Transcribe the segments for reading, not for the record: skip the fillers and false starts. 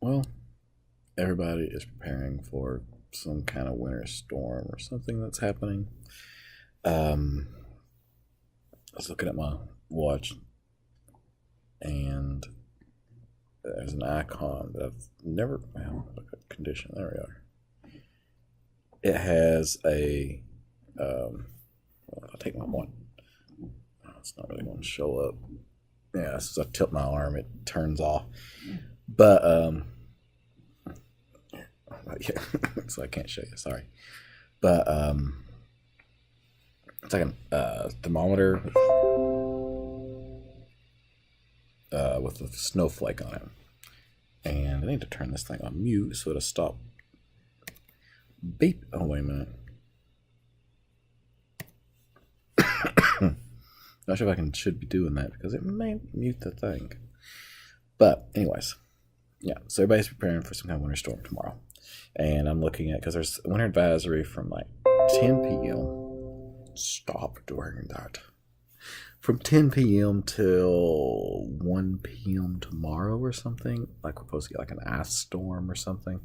Well, everybody is preparing for some kind of winter storm or something that's happening. Um, I was looking at my watch, and there's an icon that I've never. Well, look at condition. There we are. It has a. Well, if I take my one, it's not really going to show up. Yeah, as I tilt my arm, it turns off. But yeah, so I can't show you. Sorry, but it's like a thermometer with a snowflake on it. And I need to turn this thing on mute so it'll stop beep. Oh, wait a minute. Not sure if should be doing that because it may mute the thing. But anyways, yeah. So everybody's preparing for some kind of winter storm tomorrow, and I'm looking at because there's a winter advisory from like 10 p.m. Stop doing that. From 10 p.m. till 1 p.m. tomorrow or something. Like we're supposed to get like an ice storm or something.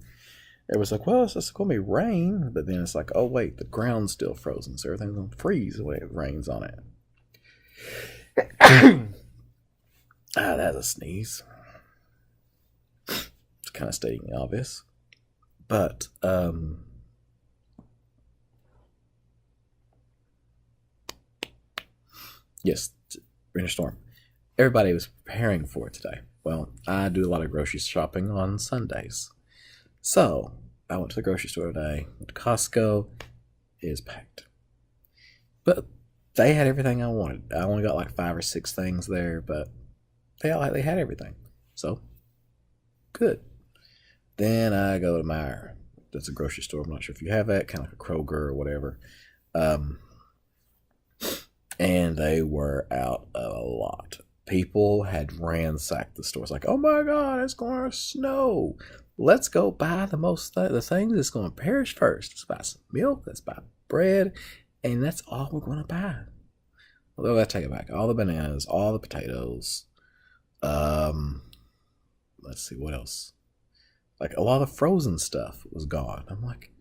It was like, well, it's going to be rain, but then it's like, oh wait, the ground's still frozen, so everything's going to freeze when it rains on it. That's a sneeze. It's kind of stating the obvious, but yes, winter storm. Everybody was preparing for it today. Well, I do a lot of grocery shopping on Sundays. So, I went to the grocery store today. Went to Costco. It is packed. But they had everything I wanted. I only got like 5 or 6 things there, but they had everything. So, good. Then I go to Meijer. That's a grocery store. I'm not sure if you have that, kind of like a Kroger or whatever. And they were out a lot. People had ransacked the stores like, oh my God, it's going to snow. Let's go buy the things that's going to perish first. Let's buy some milk. Let's buy bread. And that's all we're going to buy. Although I take it back. All the bananas, all the potatoes. Let's see what else. Like a lot of frozen stuff was gone. I'm like,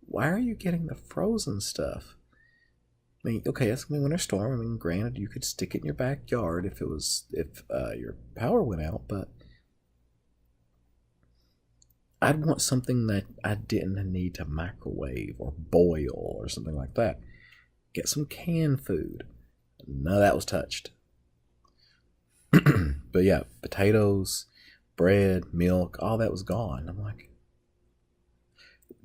why are you getting the frozen stuff? I mean, okay, it's gonna be winter storm. I mean, granted, you could stick it in your backyard if your power went out, but I'd want something that I didn't need to microwave or boil or something like that. Get some canned food. None of that was touched. But yeah, potatoes, bread, milk, all that was gone. I'm like,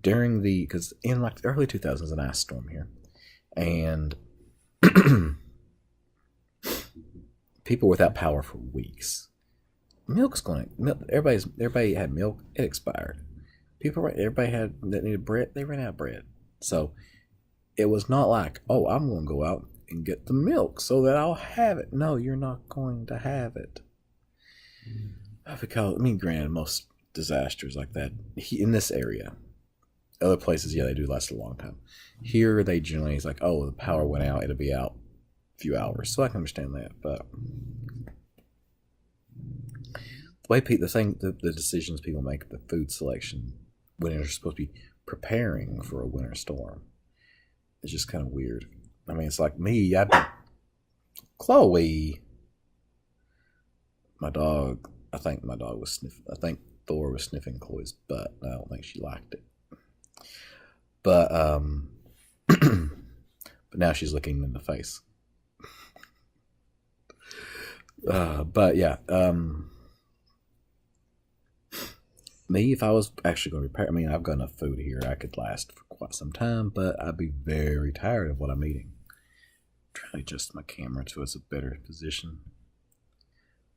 because in like the early 2000s, an ice storm here, and people without power for weeks. Everybody had milk. It expired. Everybody that needed bread. They ran out of bread. So it was not like, oh, I'm going to go out and get the milk so that I'll have it. No, you're not going to have it. Because granted, most disasters like that in this area, other places, yeah, they do last a long time. Here, they generally it's like, oh, the power went out. It'll be out a few hours. So I can understand that, but the way the decisions people make, the food selection when they're supposed to be preparing for a winter storm, is just kind of weird. I mean, it's like me. Chloe, my dog. I think my dog was sniffing. I think Thor was sniffing Chloe's butt. I don't think she liked it. But but now she's looking in the face. But yeah, me, if I was actually going to prepare, I've got enough food here. I could last for quite some time, but I'd be very tired of what I'm eating. I'm trying to adjust my camera to a better position.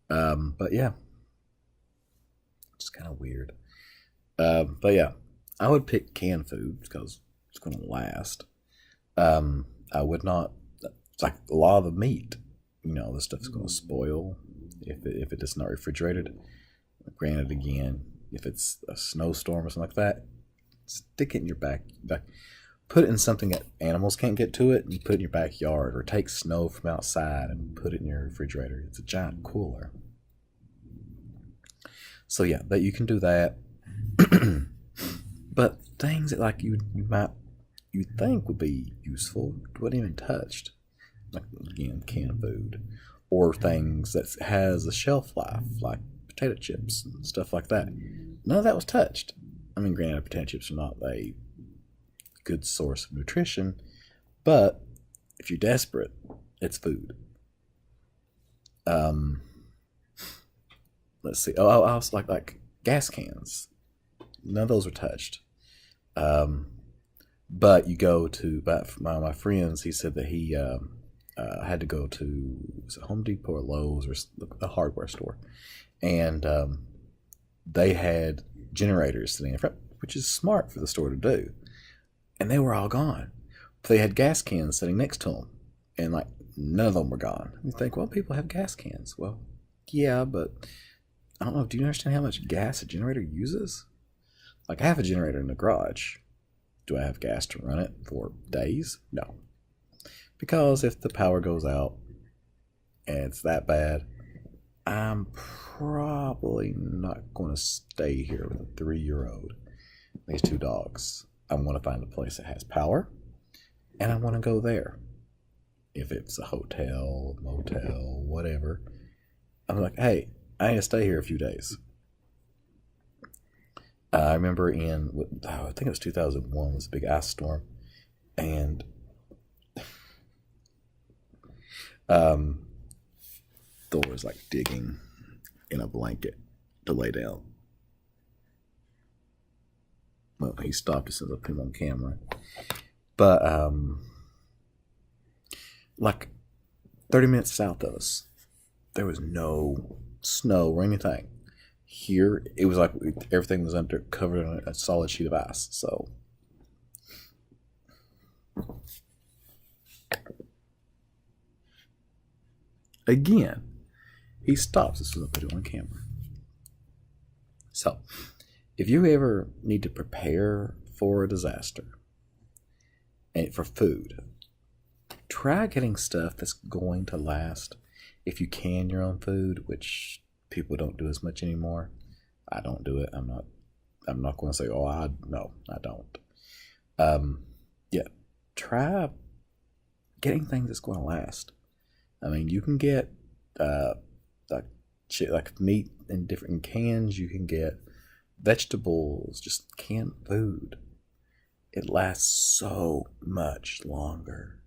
But yeah, it's kind of weird. But yeah, I would pick canned food because it's going to last. I would not. It's like a lot of the meat. This stuff's going to spoil if it is not refrigerated. Granted, again, if it's a snowstorm or something like that, stick it in your back. Put it in something that animals can't get to it, and you put it in your backyard, or take snow from outside and put it in your refrigerator. It's a giant cooler. So yeah, but you can do that. But things that like you think would be useful wasn't even touched. Like again, canned food, or things that has a shelf life, like potato chips and stuff like that. None of that was touched. I mean, granted, potato chips are not a good source of nutrition, but if you're desperate, it's food. Um, let's see. Oh, I was like gas cans. None of those were touched. But you go to, but my friends, he said that he had to go to, was it Home Depot or Lowe's or a hardware store, and they had generators sitting in front, which is smart for the store to do, and they were all gone. But they had gas cans sitting next to them, and like none of them were gone. You think, well, people have gas cans. Well, yeah, but I don't know. Do you understand how much gas a generator uses? Like, I have a generator in the garage. Do I have gas to run it for days? No. Because if the power goes out and it's that bad, I'm probably not going to stay here with a 3-year-old, these 2 dogs. I want to find a place that has power, and I want to go there. If it's a hotel, motel, whatever, I'm like, hey, I need to stay here a few days. I remember I think it was 2001, was a big ice storm, and Thor was like digging in a blanket to lay down. Well, he stopped as soon as I put him on camera. But like 30 minutes south of us, there was no snow or anything. Here, it was like everything was covered in a solid sheet of ice. So, again, he stops as soon as I put it on camera. So, if you ever need to prepare for a disaster and for food, try getting stuff that's going to last. If you can your own food, which people don't do as much anymore. I don't do it. I'm not going to say, no, I don't. Yeah, try getting things that's going to last. I mean, you can get like meat in different cans. You can get vegetables, just canned food. It lasts so much longer.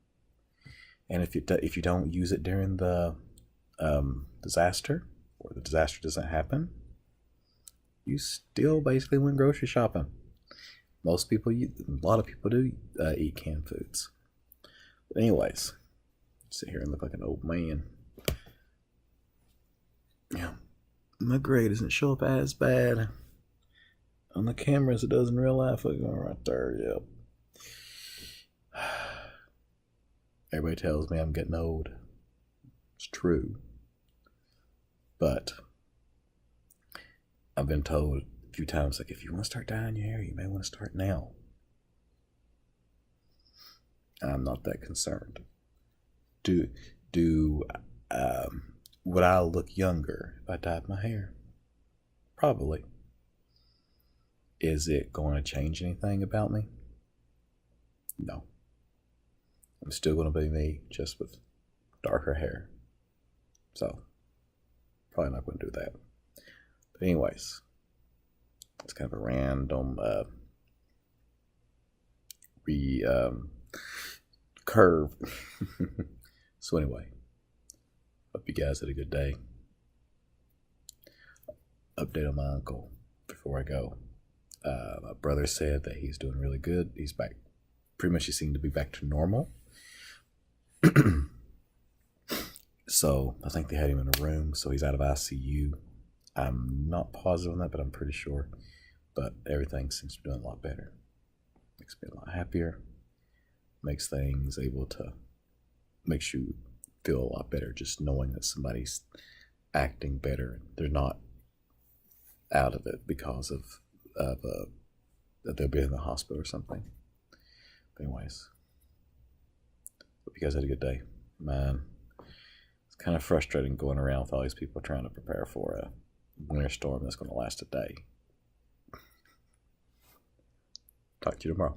And if you don't use it during the disaster, or the disaster doesn't happen, you still basically went grocery shopping. A lot of people do eat canned foods. But anyways, sit here and look like an old man. Yeah, my grade doesn't show up as bad on the camera as it does in real life. Look, right there, yep. Everybody tells me I'm getting old. It's true. But I've been told a few times, like, if you want to start dyeing your hair, you may want to start now. I'm not that concerned. Would I look younger if I dyed my hair? Probably. Is it going to change anything about me? No. I'm still going to be me, just with darker hair. So, probably not going to do that. But anyways, it's kind of a random curve. So anyway, hope you guys had a good day. Update on my uncle before I go. My brother said that he's doing really good. He's back. Pretty much he seemed to be back to normal. So I think they had him in a room, so he's out of ICU. I'm not positive on that, but I'm pretty sure. But everything seems to be doing a lot better. Makes me a lot happier. Makes things makes you feel a lot better just knowing that somebody's acting better. They're not out of it because of that they'll be in the hospital or something. But anyways, hope you guys had a good day. Man, it's kind of frustrating going around with all these people trying to prepare for a winter storm that's going to last a day. Talk to you tomorrow.